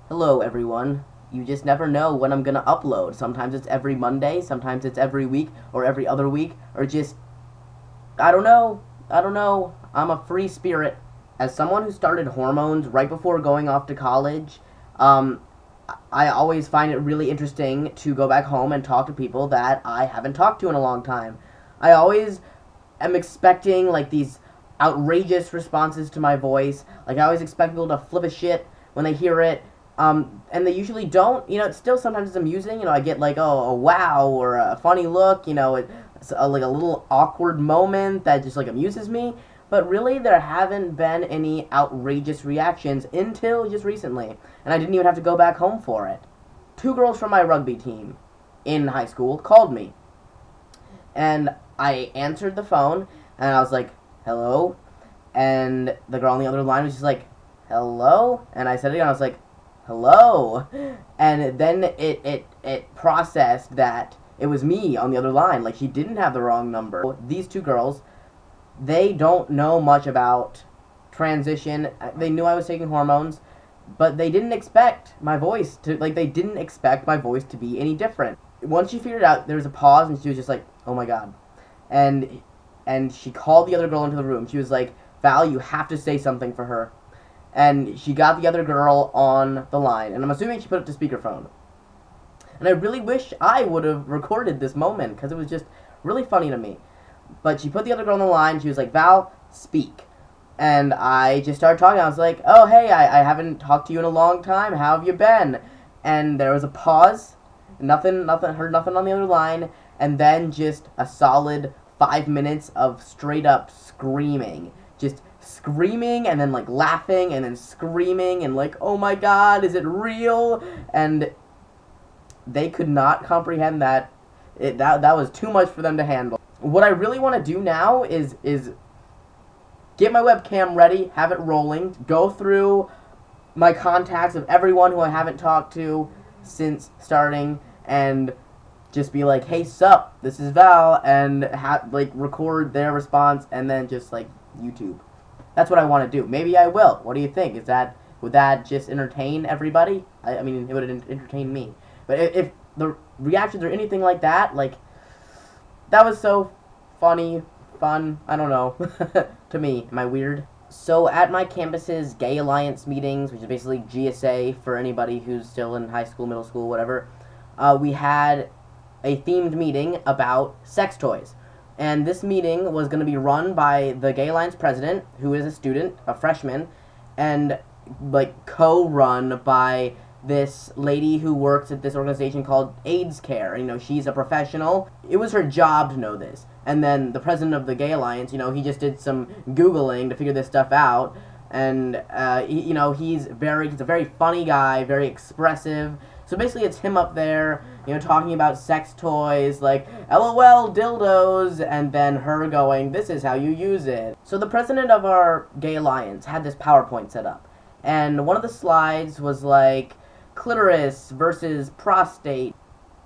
Hello, everyone. You just never know when I'm gonna upload. Sometimes it's every Monday, sometimes it's every week, or every other week, or just... I don't know. I don't know. I'm a free spirit. As someone who started hormones right before going off to college, I always find it really interesting to go back home and talk to people that I haven't talked to in a long time. I always am expecting, like, these outrageous responses to my voice. Like, I always expect people to flip a shit when they hear it. And they usually don't. It's still sometimes it's amusing. I get like, oh, a wow, or a funny look. It's like a little awkward moment that just like amuses me. But really, there haven't been any outrageous reactions until just recently, and I didn't even have to go back home for it. Two girls from my rugby team in high school called me, and I answered the phone, and I was like, hello, and the girl on the other line was just like, hello, and I said it again, I was like, hello, and then it processed that it was me on the other line, like she didn't have the wrong number. These two girls, they don't know much about transition. They knew I was taking hormones, but they didn't expect my voice to, like, they didn't expect my voice to be any different. Once she figured it out, there was a pause, and she was just like, oh my god. And she called the other girl into the room. She was like, Val, you have to say something for her. And she got the other girl on the line, and I'm assuming she put it to speakerphone. And I really wish I would have recorded this moment, because it was just really funny to me. But she put the other girl on the line, she was like, Val, speak. And I just started talking. I was like, oh, hey, I haven't talked to you in a long time. How have you been? And there was a pause. Heard nothing on the other line. And then just a solid 5 minutes of straight up screaming. Just screaming and then like laughing and then screaming and like, oh my god, is it real? And they could not comprehend that. That was too much for them to handle. What I really want to do now is get my webcam ready, have it rolling, go through my contacts of everyone who I haven't talked to since starting, and just be like, hey, sup, this is Val, and like record their response, and then just like YouTube. That's what I want to do. Maybe I will. What do you think? Would that just entertain everybody? I mean, it would entertain me. But if the reactions or anything like that, like, that was so funny, fun, I don't know, to me. Am I weird? So at my campus's Gay Alliance meetings, which is basically GSA for anybody who's still in high school, middle school, whatever, we had a themed meeting about sex toys. And this meeting was going to be run by the Gay Alliance president, who is a student, a freshman, and like co-run by this lady who works at this organization called AIDS Care. She's a professional. It was her job to know this. And then the president of the Gay Alliance, he just did some Googling to figure this stuff out. And, he's a very funny guy, very expressive. So basically it's him up there, talking about sex toys, like, LOL dildos, and then her going, this is how you use it. So the president of our Gay Alliance had this PowerPoint set up. And one of the slides was like, clitoris versus prostate.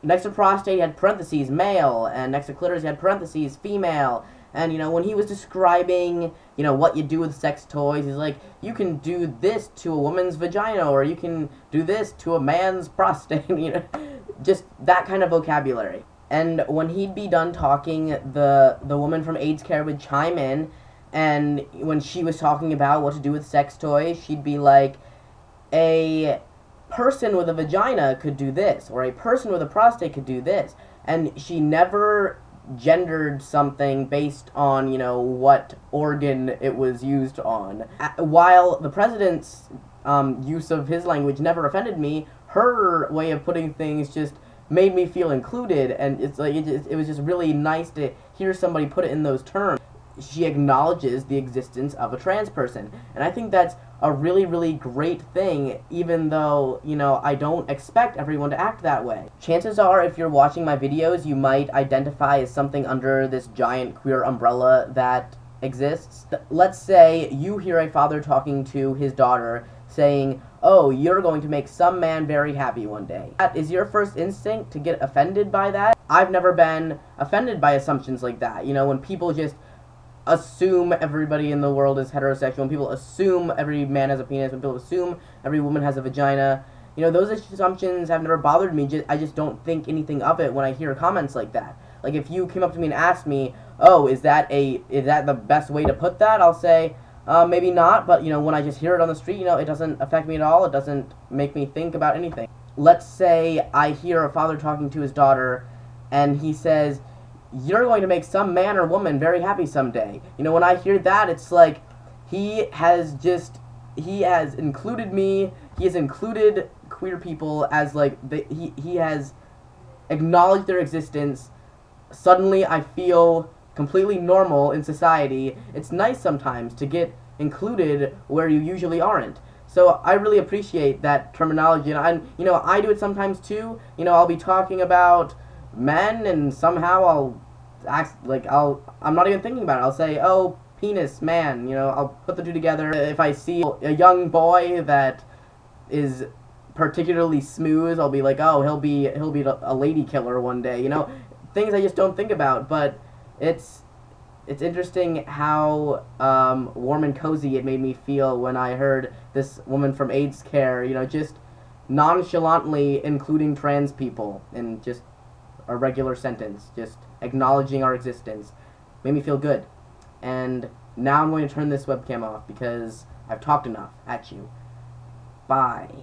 Next to prostate, he had parentheses, male, and next to clitoris, he had parentheses, female. And, when he was describing, what you do with sex toys, he's like, you can do this to a woman's vagina, or you can do this to a man's prostate, just that kind of vocabulary. And when he'd be done talking, the woman from AIDS Care would chime in, and when she was talking about what to do with sex toys, she'd be like, a person with a vagina could do this, or a person with a prostate could do this. And she never gendered something based on, what organ it was used on. While the president's use of his language never offended me, her way of putting things just made me feel included, and it's like it was just really nice to hear somebody put it in those terms. She acknowledges the existence of a trans person, and I think that's a really, really great thing, even though, I don't expect everyone to act that way. Chances are, if you're watching my videos, you might identify as something under this giant queer umbrella that exists. Let's say you hear a father talking to his daughter, saying, oh, you're going to make some man very happy one day. Is your first instinct to get offended by that? I've never been offended by assumptions like that. When people just assume everybody in the world is heterosexual, when people assume every man has a penis, when people assume every woman has a vagina, You know, those assumptions have never bothered me. I just don't think anything of it when I hear comments like that. Like, if you came up to me and asked me, oh, is that the best way to put that? I'll say, maybe not, but, you know, when I just hear it on the street, you know, it doesn't affect me at all. It doesn't make me think about anything. Let's say I hear a father talking to his daughter, and he says, you're going to make some man or woman very happy someday. You know, when I hear that, it's like, he has included me, he has included queer people as, like, he has acknowledged their existence. Suddenly I feel completely normal in society. It's nice sometimes to get included where you usually aren't. So I really appreciate that terminology, and you know, I do it sometimes too. You know, I'll be talking about men, and somehow I'll act like I'm not even thinking about it. I'll say, oh, penis, man. You know, I'll put the two together. If I see a young boy that is particularly smooth, I'll be like, oh, he'll be a lady killer one day. You know, things I just don't think about, but it's interesting how warm and cozy it made me feel when I heard this woman from AIDS Care, you know, just nonchalantly including trans people in just a regular sentence, just acknowledging our existence. Made me feel good. And now I'm going to turn this webcam off because I've talked enough at you. Bye.